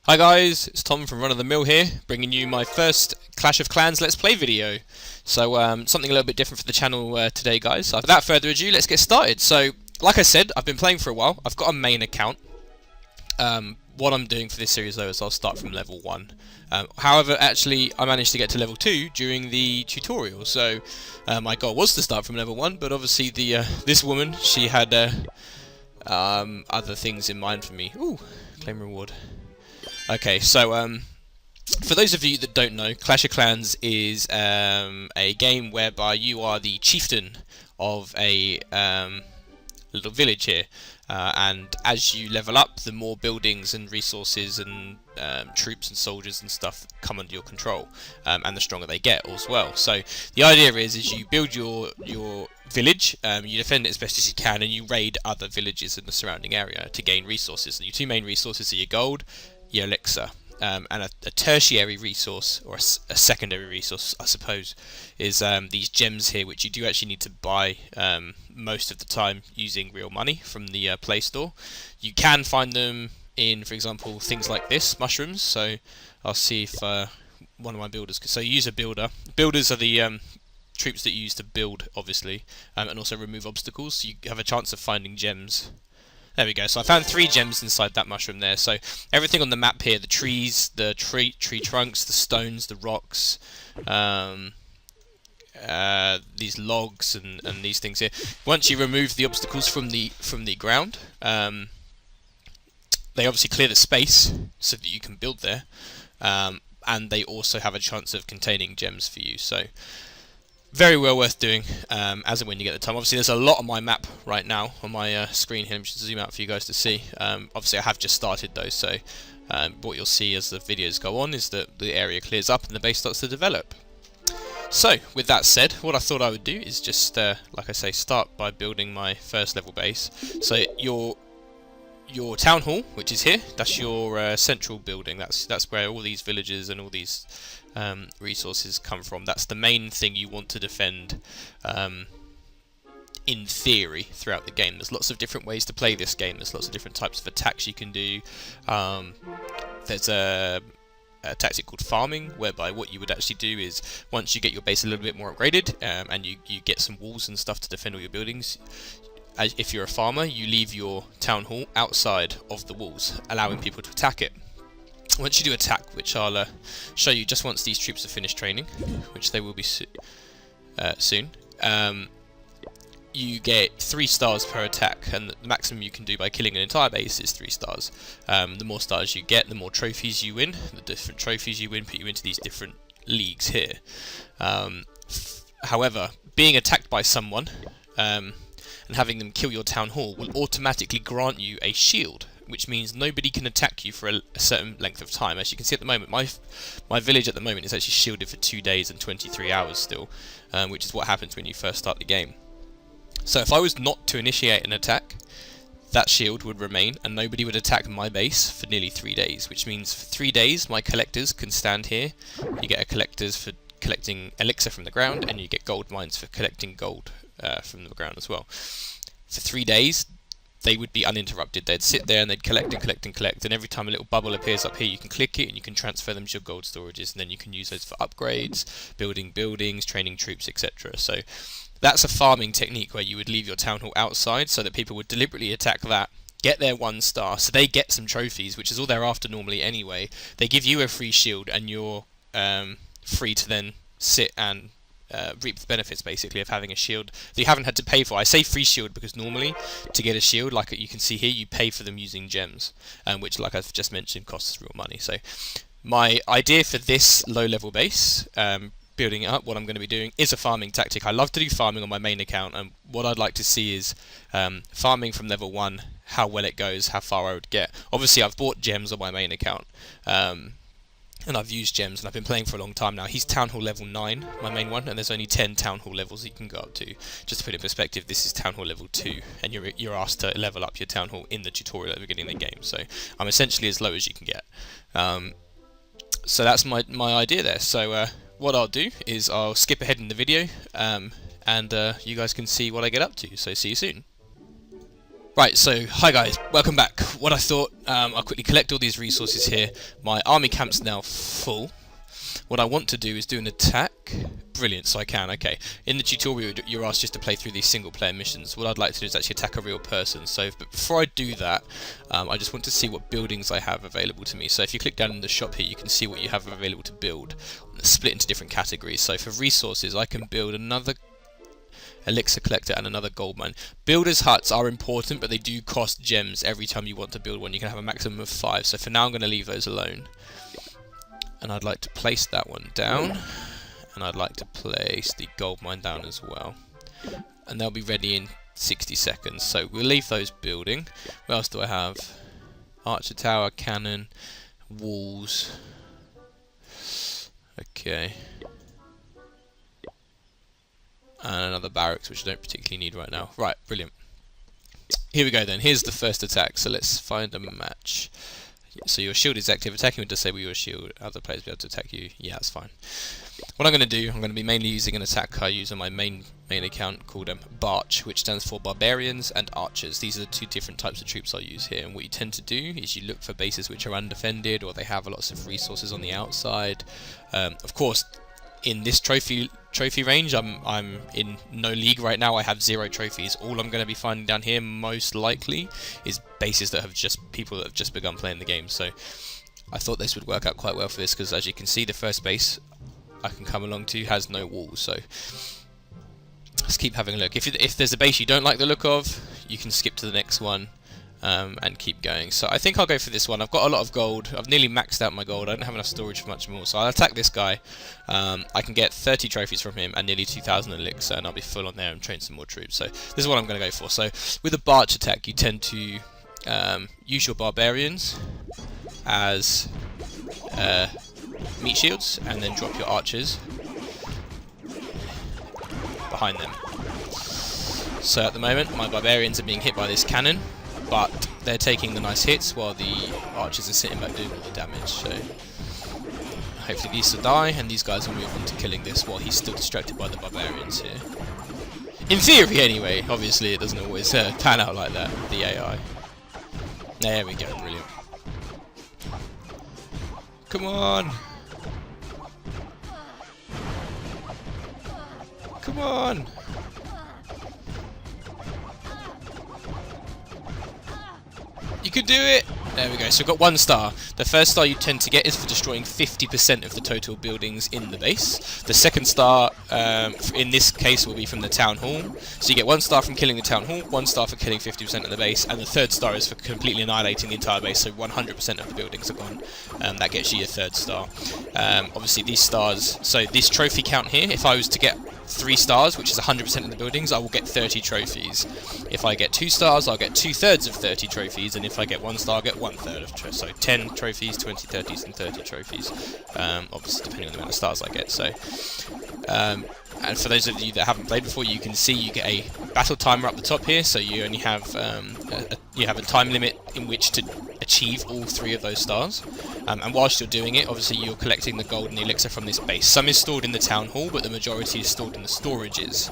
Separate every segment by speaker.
Speaker 1: Hi guys, it's Tom from Run of the Mill here, bringing you my first Clash of Clans Let's Play video. So something a little bit different for the channel today guys. So without further ado, let's get started. So like I said, I've been playing for a while. I've got a main account. What I'm doing for this series though is I'll start from level 1. However, actually I managed to get to level 2 during the tutorial. So my goal was to start from level 1, but obviously this woman, she had other things in mind for me. Ooh, claim reward. Okay, so for those of you that don't know, Clash of Clans is a game whereby you are the chieftain of a little village here, and as you level up, the more buildings and resources and troops and soldiers and stuff come under your control, and the stronger they get as well. So the idea is you build your village, you defend it as best as you can, and you raid other villages in the surrounding area to gain resources. And your two main resources are your gold, your elixir, and a tertiary resource, or a secondary resource I suppose, is these gems here, which you do actually need to buy most of the time using real money from the Play Store. You can find them in, for example, things like this, mushrooms. So I'll see if one of my builders so use a builder. Builders are the troops that you use to build, obviously, and also remove obstacles, so you have a chance of finding gems. There we go, so I found 3 gems inside that mushroom there. So everything on the map here, the trees, the tree trunks, the stones, the rocks, these logs and these things here. Once you remove the obstacles from the ground, they obviously clear the space so that you can build there, and they also have a chance of containing gems for you. So very well worth doing, as and when you get the time. Obviously there's a lot on my map right now on my screen here. I'm just zoom out for you guys to see. Obviously I have just started though, so what you'll see as the videos go on is that the area clears up and the base starts to develop. So with that said, what I thought I would do is just like I say, start by building my first level base. So your town hall, which is here, that's your central building. That's where all these villages and all these resources come from. That's the main thing you want to defend, in theory, throughout the game. There's lots of different ways to play this game. There's lots of different types of attacks you can do. There's a tactic called farming, whereby what you would actually do is, once you get your base a little bit more upgraded, and you get some walls and stuff to defend all your buildings, if you're a farmer, you leave your town hall outside of the walls, allowing people to attack it. Once you do attack, which I'll show you just once these troops have finished training, which they will be soon, you get 3 stars per attack, and the maximum you can do by killing an entire base is 3 stars. The more stars you get, the more trophies you win. The different trophies you win put you into these different leagues here. However, being attacked by someone, and having them kill your town hall will automatically grant you a shield, which means nobody can attack you for a certain length of time. As you can see at the moment, my village at the moment is actually shielded for 2 days and 23 hours still, which is what happens when you first start the game. So if I was not to initiate an attack, that shield would remain and nobody would attack my base for nearly 3 days, which means for 3 days my collectors can stand here. You get a collectors for collecting elixir from the ground, and you get gold mines for collecting gold from the ground as well. For 3 days they would be uninterrupted. They'd sit there and they'd collect and collect and collect, and every time a little bubble appears up here you can click it and you can transfer them to your gold storages, and then you can use those for upgrades, building buildings, training troops, etc. So that's a farming technique where you would leave your town hall outside so that people would deliberately attack that, get their 1 star, so they get some trophies, which is all they're after normally anyway. They give you a free shield and you're free to then sit and reap the benefits basically of having a shield that you haven't had to pay for. I say free shield because normally to get a shield, like you can see here, you pay for them using gems, which, like I've just mentioned, costs real money. So my idea for this low level base, building it up, what I'm going to be doing is a farming tactic. I love to do farming on my main account, and what I'd like to see is farming from level 1, how well it goes, how far I would get. Obviously I've bought gems on my main account, and I've used gems, and I've been playing for a long time now. He's Town Hall level 9, my main one, and there's only 10 Town Hall levels you can go up to. Just to put it in perspective, this is Town Hall level 2, and you're asked to level up your Town Hall in the tutorial at the beginning of the game, so I'm essentially as low as you can get. So that's my idea there. So what I'll do is I'll skip ahead in the video, and you guys can see what I get up to, so see you soon. Right, so hi guys, welcome back. What I thought, I'll quickly collect all these resources here. My army camp's now full. What I want to do is do an attack. Brilliant, so I can, okay. In the tutorial, you're asked just to play through these single player missions. What I'd like to do is actually attack a real person. So, but before I do that, I just want to see what buildings I have available to me. So if you click down in the shop here, you can see what you have available to build. It's split into different categories. So for resources, I can build another elixir collector and another gold mine. Builders' huts are important, but they do cost gems every time you want to build one. You can have a maximum of 5. So for now, I'm going to leave those alone. And I'd like to place that one down, and I'd like to place the gold mine down as well, and they'll be ready in 60 seconds. So we'll leave those building. What else do I have? Archer tower, cannon, walls. Okay, and another barracks, which I don't particularly need right now. Right, brilliant. Here we go then. Here's the first attack. So let's find a match. So your shield is active. Attacking would disable your shield. Other players will be able to attack you. Yeah, that's fine. What I'm going to do, I'm going to be mainly using an attack I use on my main account called Barch, which stands for Barbarians and Archers. These are the two different types of troops I use here. And what you tend to do is you look for bases which are undefended, or they have lots of resources on the outside. Of course, in this trophy range, I'm in no league right now. I have 0 trophies. All I'm going to be finding down here most likely is bases that have people that have just begun playing the game. So I thought this would work out quite well for this, because as you can see, the first base I can come along to has no walls. So let's keep having a look. If there's a base you don't like the look of, you can skip to the next one. And keep going. So I think I'll go for this one. I've got a lot of gold. I've nearly maxed out my gold. I don't have enough storage for much more. So I'll attack this guy. I can get 30 trophies from him and nearly 2,000 elixir, and I'll be full on there and train some more troops. So this is what I'm going to go for. So with a Barch attack, you tend to use your barbarians as meat shields, and then drop your archers behind them. So at the moment, my barbarians are being hit by this cannon, but they're taking the nice hits while the archers are sitting back doing all the damage. So hopefully these will die, and these guys will move on to killing this while he's still distracted by the barbarians here. In theory anyway, obviously it doesn't always pan out like that, the AI. There we go, brilliant. Come on! Come on! You can do it! There we go, so we've got 1 star. The first star you tend to get is for destroying 50% of the total buildings in the base. The second star, in this case, will be from the town hall. So you get 1 star from killing the town hall, 1 star for killing 50% of the base, and the third star is for completely annihilating the entire base, so 100% of the buildings are gone. That gets you your 3rd star. Obviously these stars, so this trophy count here, if I was to get 3 stars, which is 100% of the buildings, I will get 30 trophies. If I get 2 stars, I'll get 2/3 of 30 trophies, and if I get 1 star, I'll get 1/3 of trophies. So 10 trophies, 20, 30s, and 30 trophies. Obviously, depending on the amount of stars I get. So, and for those of you that haven't played before, you can see you get a battle timer up the top here. So you only have a time limit in which to achieve all 3 of those stars. And whilst you're doing it, obviously you're collecting the gold and the elixir from this base. Some is stored in the town hall, but the majority is stored in the storages.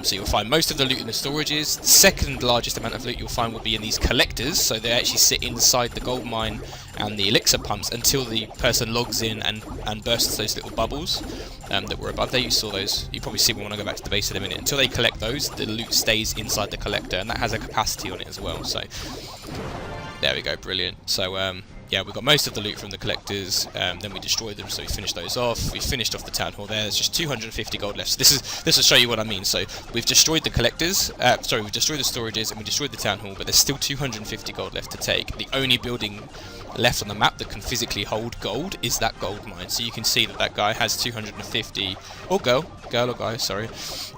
Speaker 1: So you'll find most of the loot in the storages. The second largest amount of loot you'll find will be in these collectors, so they actually sit inside the gold mine and the elixir pumps until the person logs in and bursts those little bubbles that were above there. You saw those, you probably see them when I go back to the base in a minute. Until they collect those, the loot stays inside the collector, and that has a capacity on it as well. So there we go, brilliant. So yeah, we got most of the loot from the collectors, then we destroyed them, so we finished those off. We finished off the town hall there. There's just 250 gold left. So this will show you what I mean. So we've destroyed the collectors, we've destroyed the storages, and we destroyed the town hall, but there's still 250 gold left to take. The only building left on the map that can physically hold gold is that gold mine. So you can see that that guy has 250, or girl or guy, sorry,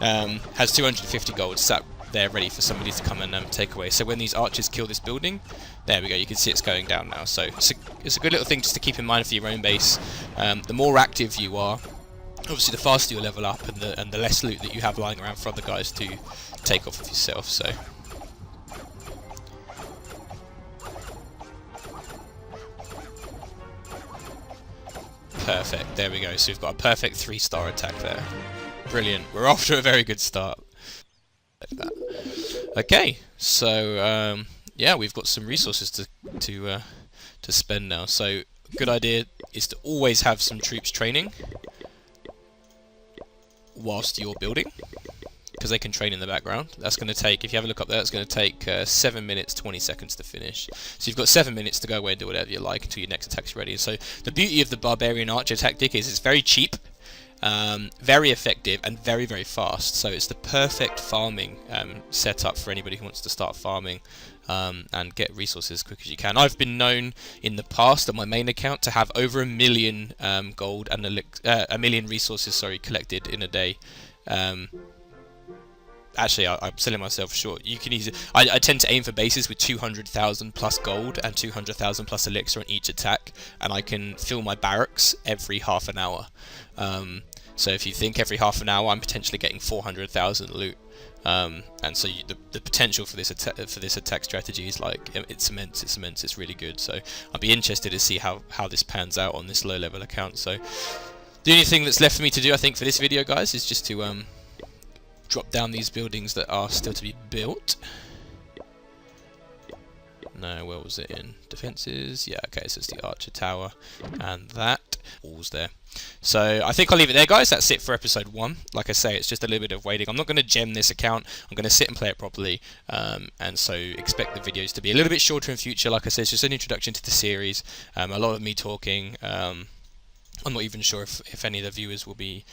Speaker 1: has 250 gold sat there ready for somebody to come and take away. So when these archers kill this building, there we go, you can see it's going down now. So it's a good little thing just to keep in mind for your own base. The more active you are, obviously the faster you level up, and the less loot that you have lying around for other guys to take off of yourself. So perfect, there we go. So we've got a perfect 3-star attack there. Brilliant, we're off to a very good start. Like that. Okay, so yeah, we've got some resources to spend now. So good idea is to always have some troops training whilst you're building, because they can train in the background. That's going to take, if you have a look up there, it's going to take 7 minutes 20 seconds to finish. So you've got 7 minutes to go away and do whatever you like until your next attack's ready. So the beauty of the Barbarian Archer tactic is it's very cheap, very effective, and very, very fast. So it's the perfect farming setup for anybody who wants to start farming and get resources as quick as you can. I've been known in the past on my main account to have over 1 million gold and 1 million resources, collected in a day. Actually, I'm selling myself short. You can easily. I tend to aim for bases with 200,000 plus gold and 200,000 plus elixir on each attack, and I can fill my barracks every half an hour. So if you think every half an hour, I'm potentially getting 400,000 loot. And so the potential for this attack strategy is like it's immense. It's really good. So I'll be interested to see how this pans out on this low level account. So the only thing that's left for me to do, I think, for this video, guys, is just to drop down these buildings that are still to be built. No, where was it in? Defences? Yeah, okay, so it's the Archer Tower and that. All's there. So I think I'll leave it there, guys. That's it for episode 1. Like I say, it's just a little bit of waiting. I'm not going to gem this account. I'm going to sit and play it properly. And so expect the videos to be a little bit shorter in future. Like I said, it's just an introduction to the series. A lot of me talking. I'm not even sure if any of the viewers will be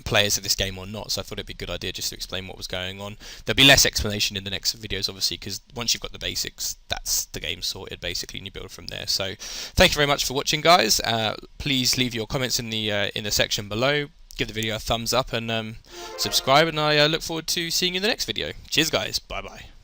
Speaker 1: players of this game or not, so I thought it'd be a good idea just to explain what was going on. There'll be less explanation in the next videos, obviously, because once you've got the basics, that's the game sorted, basically, and you build from there. So, thank you very much for watching, guys. Please leave your comments in the section below. Give the video a thumbs up and subscribe, and I look forward to seeing you in the next video. Cheers, guys. Bye-bye.